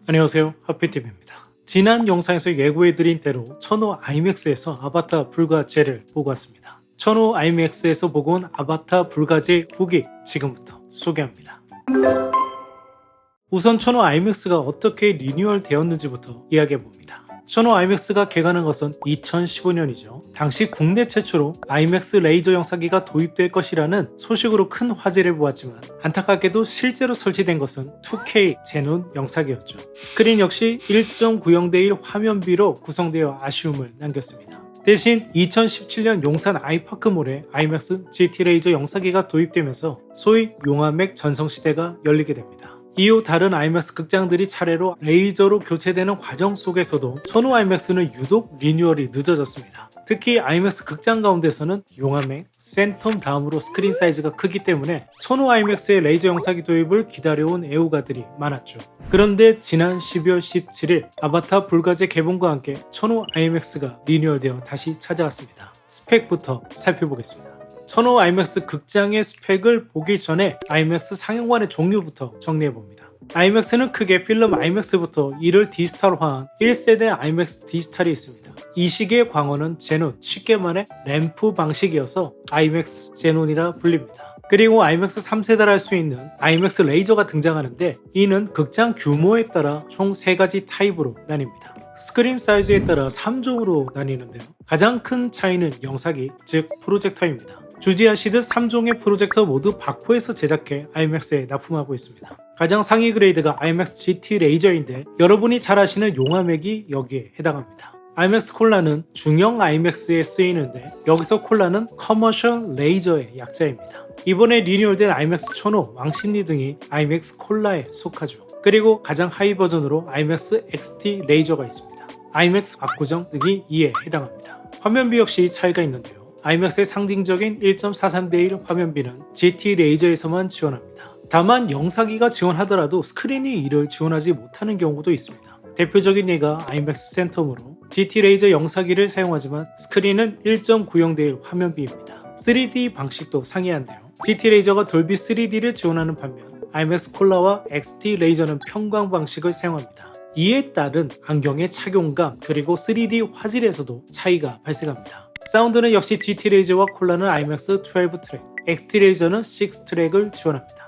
안녕하세요, 하피TV입니다. 지난 영상에서 예고해드린 대로 천호 아이맥스에서 아바타 불가제를 보고 왔습니다. 천호 아이맥스에서 보고 온 아바타 불가제 후기 지금부터 소개합니다. 우선 천호 아이맥스가 어떻게 리뉴얼 되었는지부터 이야기해봅니다. 천호 아이맥스가 개관한 것은 2015년이죠. 당시 국내 최초로 아이맥스 레이저 영상기가 도입될 것이라는 소식으로 큰 화제를 보았지만 안타깝게도 실제로 설치된 것은 2K 제논 영상기였죠. 스크린 역시 1.90대1 화면비로 구성되어 아쉬움을 남겼습니다. 대신 2017년 용산 아이파크몰에 아이맥스 GT 레이저 영상기가 도입되면서 소위 용화맥 전성시대가 열리게 됩니다. 이후 다른 아이맥스 극장들이 차례로 레이저로 교체되는 과정 속에서도 천호 아이맥스는 유독 리뉴얼이 늦어졌습니다. 특히 아이맥스 극장 가운데서는 용화맥, 센텀 다음으로 스크린 사이즈가 크기 때문에 천호 아이맥스의 레이저 영상기 도입을 기다려온 애호가들이 많았죠. 그런데 지난 12월 17일 아바타 불가제 개봉과 함께 천호 아이맥스가 리뉴얼되어 다시 찾아왔습니다. 스펙부터 살펴보겠습니다. 천호 아이맥스 극장의 스펙을 보기 전에 아이맥스 상영관의 종류부터 정리해봅니다. 아이맥스는 크게 필름 아이맥스부터 이를 디지털화한 1세대 아이맥스 디지털이 있습니다. 이 시기의 광원은 제논, 쉽게 말해 램프 방식이어서 아이맥스 제논이라 불립니다. 그리고 아이맥스 3세대라 할 수 있는 아이맥스 레이저가 등장하는데 이는 극장 규모에 따라 총 3가지 타입으로 나뉩니다. 스크린 사이즈에 따라 3종으로 나뉘는데요. 가장 큰 차이는 영상기, 즉 프로젝터입니다. 주지하시듯 3종의 프로젝터 모두 바코에서 제작해 아이맥스에 납품하고 있습니다. 가장 상위 그레이드가 아이맥스 GT 레이저인데 여러분이 잘 아시는 용화맥이 여기에 해당합니다. 아이맥스 콜라는 중형 아이맥스에 쓰이는데 여기서 콜라는 커머셜 레이저의 약자입니다. 이번에 리뉴얼된 아이맥스 천호, 왕십리 등이 아이맥스 콜라에 속하죠. 그리고 가장 하위 버전으로 아이맥스 XT 레이저가 있습니다. 아이맥스 압구정 등이 이에 해당합니다. 화면비 역시 차이가 있는데요. 아이맥스의 상징적인 1.43대1 화면비는 GT 레이저에서만 지원합니다. 다만 영상기가 지원하더라도 스크린이 이를 지원하지 못하는 경우도 있습니다. 대표적인 예가 아이맥스 센텀으로 GT 레이저 영상기를 사용하지만 스크린은 1.90대1 화면비입니다. 3D 방식도 상이한데요. GT 레이저가 돌비 3D를 지원하는 반면 아이맥스 콜라와 XT 레이저는 평광 방식을 사용합니다. 이에 따른 안경의 착용감 그리고 3D 화질에서도 차이가 발생합니다. 사운드는 역시 GT 레이저와 콜라는 아이맥스 12트랙, XT 레이저는 6트랙을 지원합니다.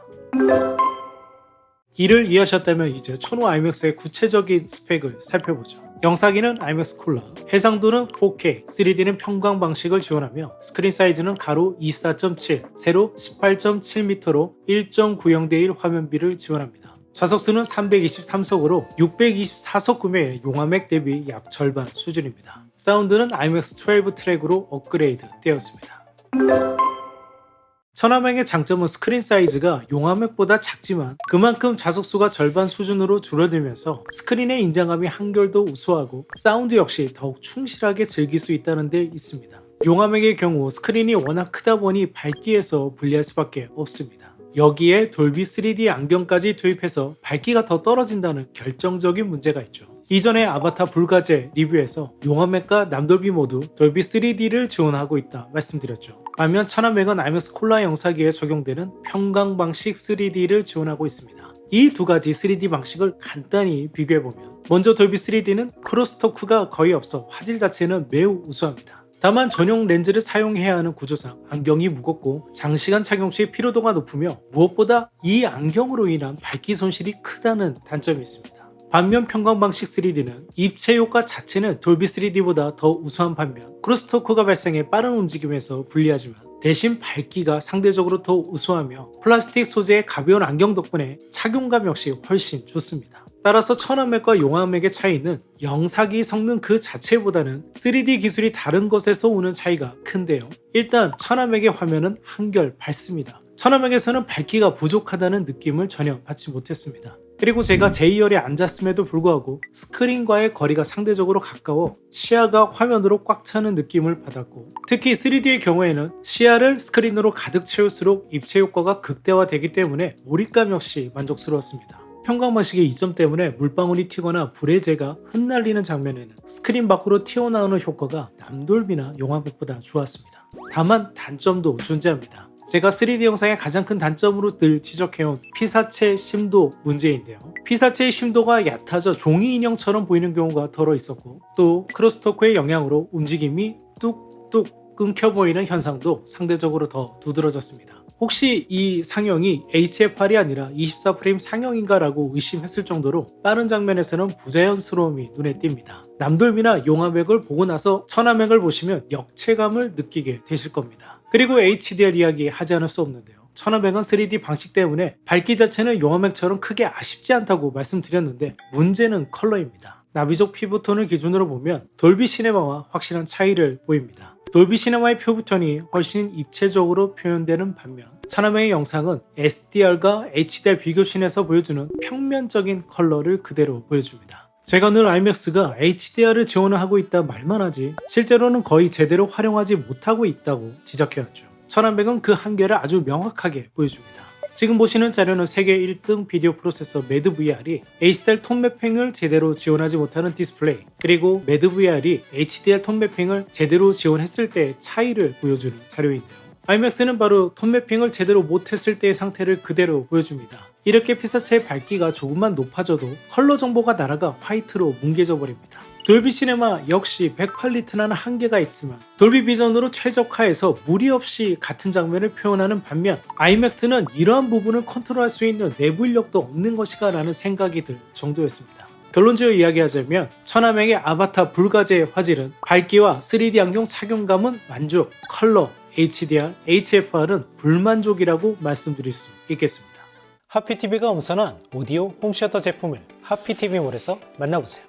이를 이해하셨다면 이제 천호 아이맥스의 구체적인 스펙을 살펴보죠. 영상기는 아이맥스 콜라, 해상도는 4K, 3D는 평광 방식을 지원하며 스크린 사이즈는 가로 24.7, 세로 18.7m로 1.90대1 화면비를 지원합니다. 좌석수는 323석으로 624석 구매의 용화맥 대비 약 절반 수준입니다. 사운드는 아이맥스 12트랙으로 업그레이드 되었습니다. 천화맥의 장점은 스크린 사이즈가 용화맥보다 작지만 그만큼 좌석수가 절반 수준으로 줄어들면서 스크린의 인장감이 한결 더 우수하고 사운드 역시 더욱 충실하게 즐길 수 있다는 데 있습니다. 용화맥의 경우 스크린이 워낙 크다 보니 밝기에서 불리할 수밖에 없습니다. 여기에 돌비 3D 안경까지 도입해서 밝기가 더 떨어진다는 결정적인 문제가 있죠. 이전에 아바타 불가제 리뷰에서 용화맥과 남돌비 모두 돌비 3D를 지원하고 있다 말씀드렸죠. 반면 천화맥은 아이맥스 콜라 영상기에 적용되는 평광 방식 3D를 지원하고 있습니다. 이 두 가지 3D 방식을 간단히 비교해보면 먼저 돌비 3D는 크로스토크가 거의 없어 화질 자체는 매우 우수합니다. 다만 전용 렌즈를 사용해야 하는 구조상 안경이 무겁고 장시간 착용 시 피로도가 높으며 무엇보다 이 안경으로 인한 밝기 손실이 크다는 단점이 있습니다. 반면 평광 방식 3D는 입체 효과 자체는 돌비 3D보다 더 우수한 반면 크로스토크가 발생해 빠른 움직임에서 불리하지만 대신 밝기가 상대적으로 더 우수하며 플라스틱 소재의 가벼운 안경 덕분에 착용감 역시 훨씬 좋습니다. 따라서 천화맥과 용화맥의 차이는 영상기 성능 그 자체보다는 3D 기술이 다른 것에서 오는 차이가 큰데요. 일단 천화맥의 화면은 한결 밝습니다. 천화맥에서는 밝기가 부족하다는 느낌을 전혀 받지 못했습니다. 그리고 제가 제2열에 앉았음에도 불구하고 스크린과의 거리가 상대적으로 가까워 시야가 화면으로 꽉 차는 느낌을 받았고 특히 3D의 경우에는 시야를 스크린으로 가득 채울수록 입체 효과가 극대화되기 때문에 몰입감 역시 만족스러웠습니다. 평광 방식의 이점 때문에 물방울이 튀거나 불의 재가 흩날리는 장면에는 스크린 밖으로 튀어나오는 효과가 남돌비나 용화맥보다 좋았습니다. 다만 단점도 존재합니다. 제가 3D 영상의 가장 큰 단점으로 늘 지적해온 피사체 심도 문제인데요. 피사체의 심도가 얕아져 종이 인형처럼 보이는 경우가 덜어 있었고, 또 크로스토크의 영향으로 움직임이 뚝뚝 끊겨 보이는 현상도 상대적으로 더 두드러졌습니다. 혹시 이 상영이 HFR이 아니라 24프레임 상영인가 라고 의심했을 정도로 빠른 장면에서는 부자연스러움이 눈에 띕니다. 남돌비나 용화맥을 보고 나서 천화맥을 보시면 역체감을 느끼게 되실 겁니다. 그리고 HDR 이야기 하지 않을 수 없는데요. 천화맥은 3D 방식 때문에 밝기 자체는 용화맥처럼 크게 아쉽지 않다고 말씀드렸는데, 문제는 컬러입니다. 나비족 피부톤을 기준으로 보면 돌비 시네마와 확실한 차이를 보입니다. 돌비 시네마의 피부톤이 훨씬 입체적으로 표현되는 반면, 천화맥의 영상은 SDR과 HDR 비교신에서 보여주는 평면적인 컬러를 그대로 보여줍니다. 제가 늘 IMAX가 HDR을 지원을 하고 있다 말만 하지 실제로는 거의 제대로 활용하지 못하고 있다고 지적해왔죠. 천화맥은 그 한계를 아주 명확하게 보여줍니다. 지금 보시는 자료는 세계 1등 비디오 프로세서 매드VR이 HDR 톤 매핑을 제대로 지원하지 못하는 디스플레이, 그리고 매드VR이 HDR 톤 매핑을 제대로 지원했을 때의 차이를 보여주는 자료인데요. IMAX는 바로 톤 매핑을 제대로 못했을 때의 상태를 그대로 보여줍니다. 이렇게 피사체의 밝기가 조금만 높아져도 컬러 정보가 날아가 화이트로 뭉개져 버립니다. 돌비 시네마 역시 108리트라는 한계가 있지만 돌비 비전으로 최적화해서 무리 없이 같은 장면을 표현하는 반면, IMAX는 이러한 부분을 컨트롤할 수 있는 내부 인력도 없는 것이가 라는 생각이 들 정도였습니다. 결론지어 이야기하자면 천화맥의 아바타 불가제의 화질은 밝기와 3D 안경 착용감은 만족, 컬러, HDR, HFR은 불만족이라고 말씀드릴 수 있겠습니다. 하피TV가 엄선한 오디오 홈시어터 제품을 하피TV몰에서 만나보세요.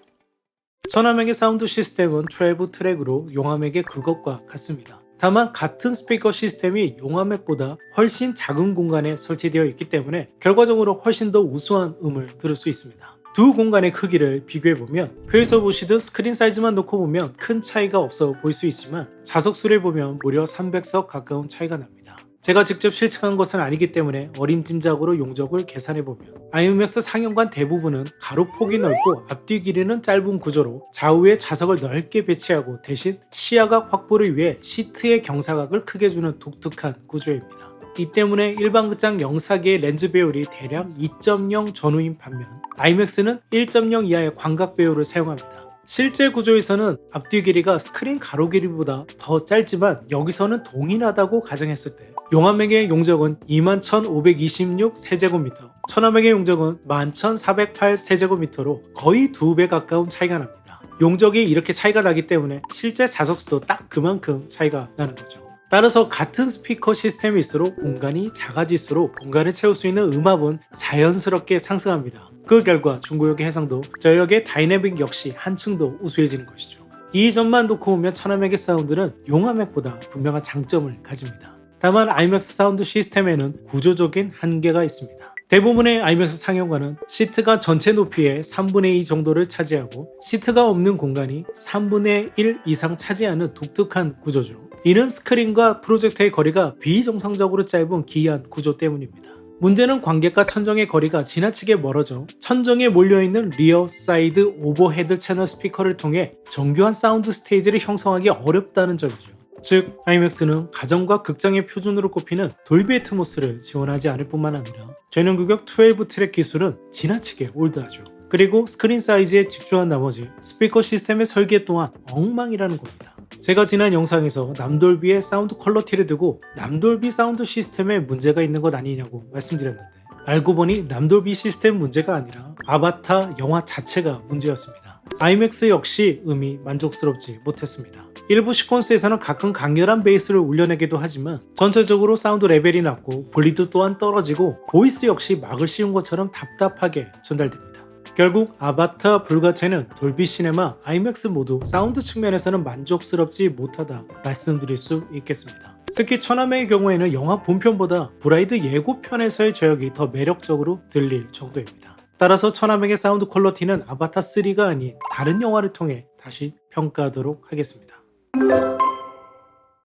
천화맥의 사운드 시스템은 12트랙으로 용화맥의 그것과 같습니다. 다만 같은 스피커 시스템이 용화맥보다 훨씬 작은 공간에 설치되어 있기 때문에 결과적으로 훨씬 더 우수한 음을 들을 수 있습니다. 두 공간의 크기를 비교해보면 표에서 보시듯 스크린 사이즈만 놓고 보면 큰 차이가 없어 보일 수 있지만 자석수를 보면 무려 300석 가까운 차이가 납니다. 제가 직접 실측한 것은 아니기 때문에 어림짐작으로 용적을 계산해보면 IMAX 상영관 대부분은 가로폭이 넓고 앞뒤 길이는 짧은 구조로 좌우에 좌석을 넓게 배치하고 대신 시야각 확보를 위해 시트의 경사각을 크게 주는 독특한 구조입니다. 이 때문에 일반 극장 영사기의 렌즈 배율이 대략 2.0 전후인 반면 IMAX는 1.0 이하의 광각 배율을 사용합니다. 실제 구조에서는 앞뒤 길이가 스크린 가로 길이보다 더 짧지만 여기서는 동일하다고 가정했을 때 용화맥의 용적은 21,526 세제곱미터, 천화맥의 용적은 11,408 세제곱미터로 거의 2배 가까운 차이가 납니다. 용적이 이렇게 차이가 나기 때문에 실제 좌석수도 딱 그만큼 차이가 나는 거죠. 따라서 같은 스피커 시스템일수록 공간이 작아질수록 공간을 채울 수 있는 음압은 자연스럽게 상승합니다. 그 결과 중고역의 해상도, 저역의 다이내믹 역시 한층 더 우수해지는 것이죠. 이 점만 놓고 보면 천화맥의 사운드는 용화맥보다 분명한 장점을 가집니다. 다만 IMAX 사운드 시스템에는 구조적인 한계가 있습니다. 대부분의 IMAX 상영관은 시트가 전체 높이의 3분의 2 정도를 차지하고 시트가 없는 공간이 3분의 1 이상 차지하는 독특한 구조죠. 이는 스크린과 프로젝터의 거리가 비정상적으로 짧은 기이한 구조 때문입니다. 문제는 관객과 천정의 거리가 지나치게 멀어져 천정에 몰려있는 리어, 사이드, 오버헤드 채널 스피커를 통해 정교한 사운드 스테이지를 형성하기 어렵다는 점이죠. 즉, IMAX는 가정과 극장의 표준으로 꼽히는 돌비 애트모스를 지원하지 않을 뿐만 아니라 전용규격 12트랙 기술은 지나치게 올드하죠. 그리고 스크린 사이즈에 집중한 나머지 스피커 시스템의 설계 또한 엉망이라는 겁니다. 제가 지난 영상에서 남돌비의 사운드 퀄러티를 두고 남돌비 사운드 시스템에 문제가 있는 것 아니냐고 말씀드렸는데, 알고 보니 남돌비 시스템 문제가 아니라 아바타 영화 자체가 문제였습니다. IMAX 역시 음이 만족스럽지 못했습니다. 일부 시퀀스에서는 가끔 강렬한 베이스를 울려내기도 하지만 전체적으로 사운드 레벨이 낮고 분리도 또한 떨어지고 보이스 역시 막을 씌운 것처럼 답답하게 전달됩니다. 결국 아바타 불가체는 돌비 시네마, IMAX 모두 사운드 측면에서는 만족스럽지 못하다 말씀드릴 수 있겠습니다. 특히 천화맥의 경우에는 영화 본편보다 브라이드 예고편에서의 저역이 더 매력적으로 들릴 정도입니다. 따라서 천화맥의 사운드 퀄러티는 아바타 3가 아닌 다른 영화를 통해 다시 평가하도록 하겠습니다.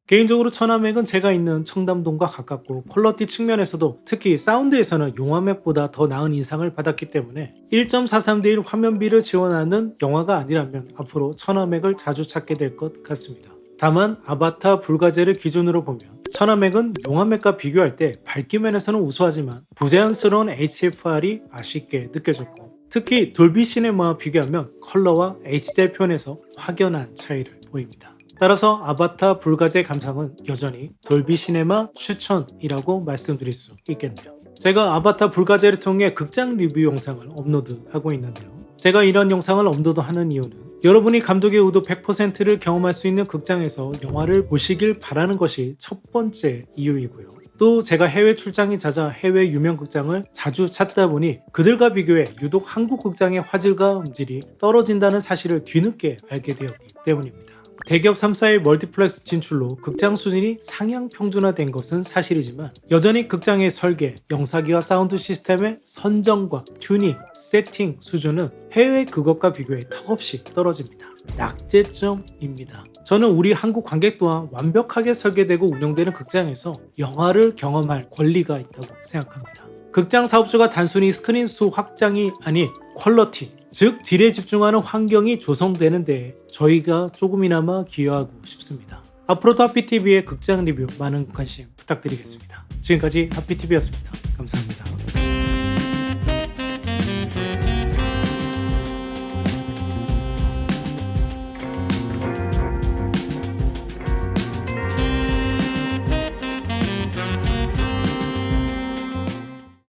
개인적으로 천화맥은 제가 있는 청담동과 가깝고 퀄러티 측면에서도 특히 사운드에서는 용화맥보다 더 나은 인상을 받았기 때문에 1.43대1 화면비를 지원하는 영화가 아니라면 앞으로 천화맥을 자주 찾게 될 것 같습니다. 다만 아바타 불가제를 기준으로 보면 천화맥은 용화맥과 비교할 때 밝기 면에서는 우수하지만 부자연스러운 HFR이 아쉽게 느껴졌고, 특히 돌비 시네마와 비교하면 컬러와 HDR 표현에서 확연한 차이를 보입니다. 따라서 아바타 불가제 감상은 여전히 돌비 시네마 추천이라고 말씀드릴 수 있겠네요. 제가 아바타 불가제를 통해 극장 리뷰 영상을 업로드하고 있는데요. 제가 이런 영상을 업로드하는 이유는 여러분이 감독의 의도 100%를 경험할 수 있는 극장에서 영화를 보시길 바라는 것이 첫 번째 이유이고요. 또 제가 해외 출장이 잦아 해외 유명 극장을 자주 찾다 보니 그들과 비교해 유독 한국 극장의 화질과 음질이 떨어진다는 사실을 뒤늦게 알게 되었기 때문입니다. 대기업 3사의 멀티플렉스 진출로 극장 수준이 상향 평준화된 것은 사실이지만 여전히 극장의 설계, 영사기와 사운드 시스템의 선정과 튜닝, 세팅 수준은 해외 그것과 비교해 턱없이 떨어집니다. 약제점입니다. 저는 우리 한국 관객 또한 완벽하게 설계되고 운영되는 극장에서 영화를 경험할 권리가 있다고 생각합니다. 극장 사업주가 단순히 스크린 수 확장이 아닌 퀄러티, 즉 딜에 집중하는 환경이 조성되는 데 저희가 조금이나마 기여하고 싶습니다. 앞으로도 하피TV의 극장 리뷰 많은 관심 부탁드리겠습니다. 지금까지 하피TV였습니다. 감사합니다.